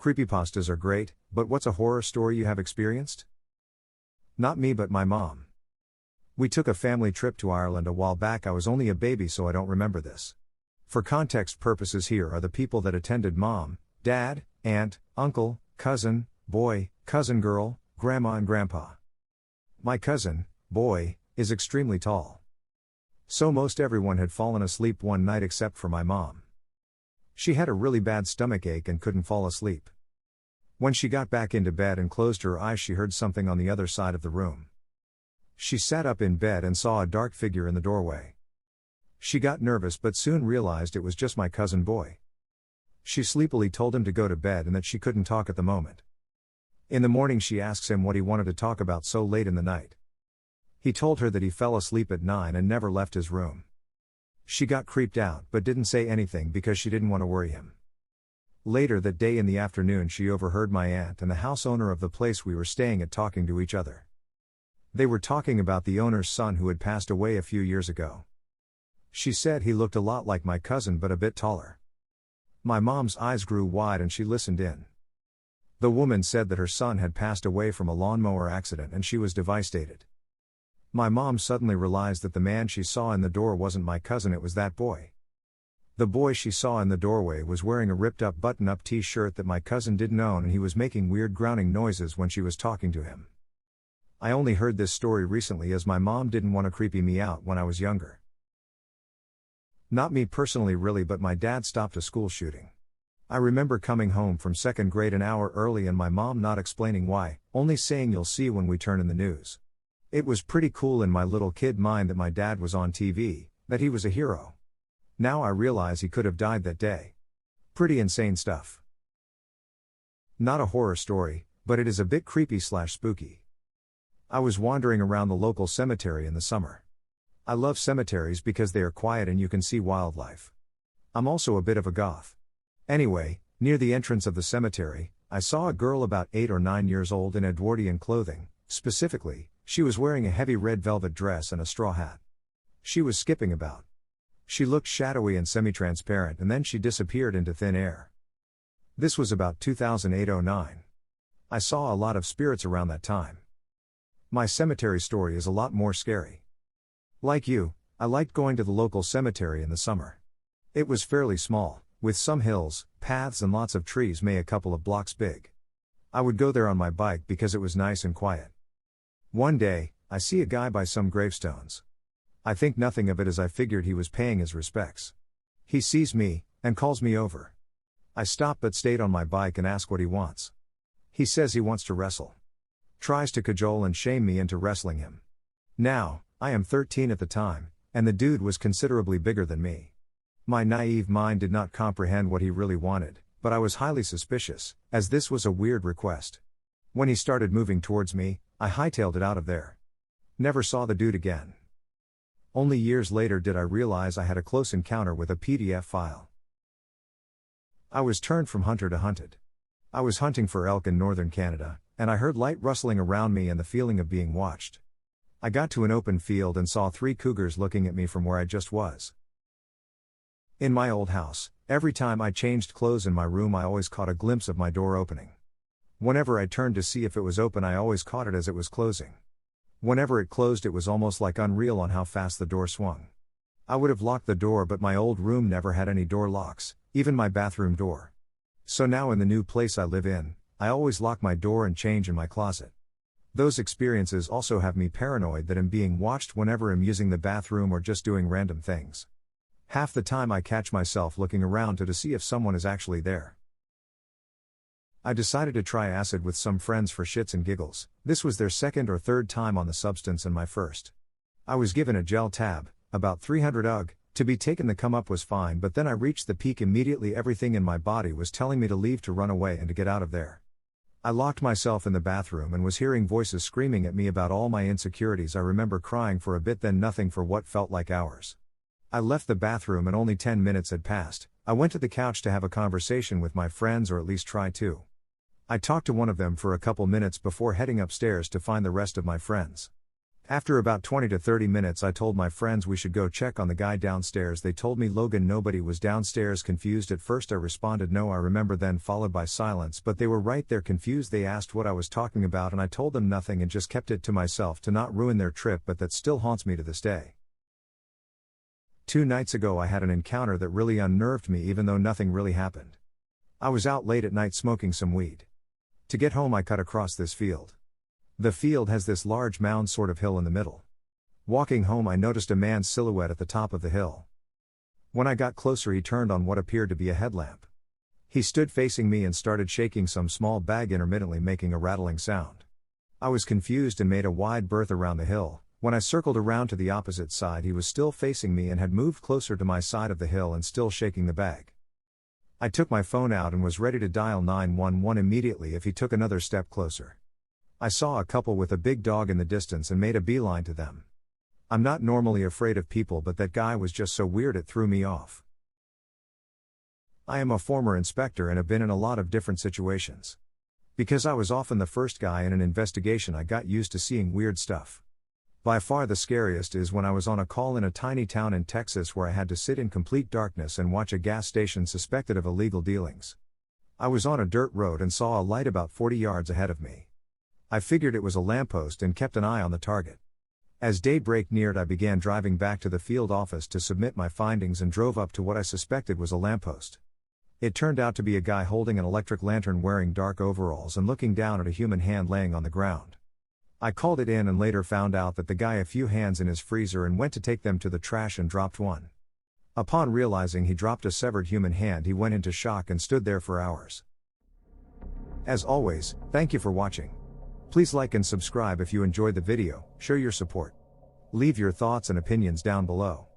Creepypastas are great, but what's a horror story you have experienced? Not me, but my mom. We took a family trip to Ireland a while back. I was only a baby, so I don't remember this. For context purposes, here are the people that attended: mom, dad, aunt, uncle, cousin, boy, cousin girl, grandma and grandpa. My cousin, boy, is extremely tall. So most everyone had fallen asleep one night except for my mom. She had a really bad stomach ache and couldn't fall asleep. When she got back into bed and closed her eyes, she heard something on the other side of the room. She sat up in bed and saw a dark figure in the doorway. She got nervous but soon realized it was just my cousin boy. She sleepily told him to go to bed and that she couldn't talk at the moment. In the morning she asks him what he wanted to talk about so late in the night. He told her that he fell asleep at 9 and never left his room. She got creeped out but didn't say anything because she didn't want to worry him. Later that day in the afternoon, she overheard my aunt and the house owner of the place we were staying at talking to each other. They were talking about the owner's son who had passed away a few years ago. She said he looked a lot like my cousin but a bit taller. My mom's eyes grew wide and she listened in. The woman said that her son had passed away from a lawnmower accident and she was devastated. My mom suddenly realized that the man she saw in the door wasn't my cousin, it was that boy. The boy she saw in the doorway was wearing a ripped-up button-up t-shirt that my cousin didn't own, and he was making weird growling noises when she was talking to him. I only heard this story recently as my mom didn't want to creepy me out when I was younger. Not me personally really, but my dad stopped a school shooting. I remember coming home from second grade an hour early and my mom not explaining why, only saying you'll see when we turn in the news. It was pretty cool in my little kid mind that my dad was on TV, that he was a hero. Now I realize he could have died that day. Pretty insane stuff. Not a horror story, but it is a bit creepy/spooky. I was wandering around the local cemetery in the summer. I love cemeteries because they are quiet and you can see wildlife. I'm also a bit of a goth. Anyway, near the entrance of the cemetery, I saw a girl about 8 or 9 years old in Edwardian clothing. Specifically, she was wearing a heavy red velvet dress and a straw hat. She was skipping about. She looked shadowy and semi-transparent, and then she disappeared into thin air. This was about 2008-09. I saw a lot of spirits around that time. My cemetery story is a lot more scary. Like you, I liked going to the local cemetery in the summer. It was fairly small, with some hills, paths and lots of trees a couple of blocks big. I would go there on my bike because it was nice and quiet. One day, I see a guy by some gravestones. I think nothing of it as I figured he was paying his respects. He sees me, and calls me over. I stop but stayed on my bike and ask what he wants. He says he wants to wrestle. Tries to cajole and shame me into wrestling him. Now, I am 13 at the time, and the dude was considerably bigger than me. My naive mind did not comprehend what he really wanted, but I was highly suspicious, as this was a weird request. When he started moving towards me, I hightailed it out of there. Never saw the dude again. Only years later did I realize I had a close encounter with a PDF file. I was turned from hunter to hunted. I was hunting for elk in northern Canada, and I heard light rustling around me and the feeling of being watched. I got to an open field and saw 3 cougars looking at me from where I just was. In my old house, every time I changed clothes in my room I always caught a glimpse of my door opening. Whenever I turned to see if it was open I always caught it as it was closing. Whenever it closed it was almost like unreal on how fast the door swung. I would have locked the door, but my old room never had any door locks, even my bathroom door. So now in the new place I live in, I always lock my door and change in my closet. Those experiences also have me paranoid that I'm being watched whenever I'm using the bathroom or just doing random things. Half the time I catch myself looking around to see if someone is actually there. I decided to try acid with some friends for shits and giggles. This was their second or third time on the substance and my first. I was given a gel tab, about 300 UG, to be taken. The come up was fine, but then I reached the peak immediately. Everything in my body was telling me to leave, to run away and to get out of there. I locked myself in the bathroom and was hearing voices screaming at me about all my insecurities. I remember crying for a bit, then nothing for what felt like hours. I left the bathroom and only 10 minutes had passed. I went to the couch to have a conversation with my friends, or at least try to. I talked to one of them for a couple minutes before heading upstairs to find the rest of my friends. After about 20 to 30 minutes, I told my friends we should go check on the guy downstairs. They told me, Logan, nobody was downstairs. Confused at first, I responded, no, I remember, then followed by silence, but they were right there. Confused, they asked what I was talking about, and I told them nothing and just kept it to myself to not ruin their trip, but that still haunts me to this day. 2 nights ago, I had an encounter that really unnerved me, even though nothing really happened. I was out late at night smoking some weed. To get home, I cut across this field. The field has this large mound sort of hill in the middle. Walking home, I noticed a man's silhouette at the top of the hill. When I got closer, he turned on what appeared to be a headlamp. He stood facing me and started shaking some small bag, intermittently making a rattling sound. I was confused and made a wide berth around the hill. When I circled around to the opposite side, he was still facing me and had moved closer to my side of the hill and still shaking the bag. I took my phone out and was ready to dial 911 immediately if he took another step closer. I saw a couple with a big dog in the distance and made a beeline to them. I'm not normally afraid of people, but that guy was just so weird it threw me off. I am a former inspector and have been in a lot of different situations. Because I was often the first guy in an investigation, I got used to seeing weird stuff. By far the scariest is when I was on a call in a tiny town in Texas where I had to sit in complete darkness and watch a gas station suspected of illegal dealings. I was on a dirt road and saw a light about 40 yards ahead of me. I figured it was a lamppost and kept an eye on the target. As daybreak neared, I began driving back to the field office to submit my findings and drove up to what I suspected was a lamppost. It turned out to be a guy holding an electric lantern, wearing dark overalls and looking down at a human hand laying on the ground. I called it in and later found out that the guy had a few hands in his freezer and went to take them to the trash and dropped one. Upon realizing he dropped a severed human hand, he went into shock and stood there for hours. As always, thank you for watching. Please like and subscribe if you enjoyed the video, show your support. Leave your thoughts and opinions down below.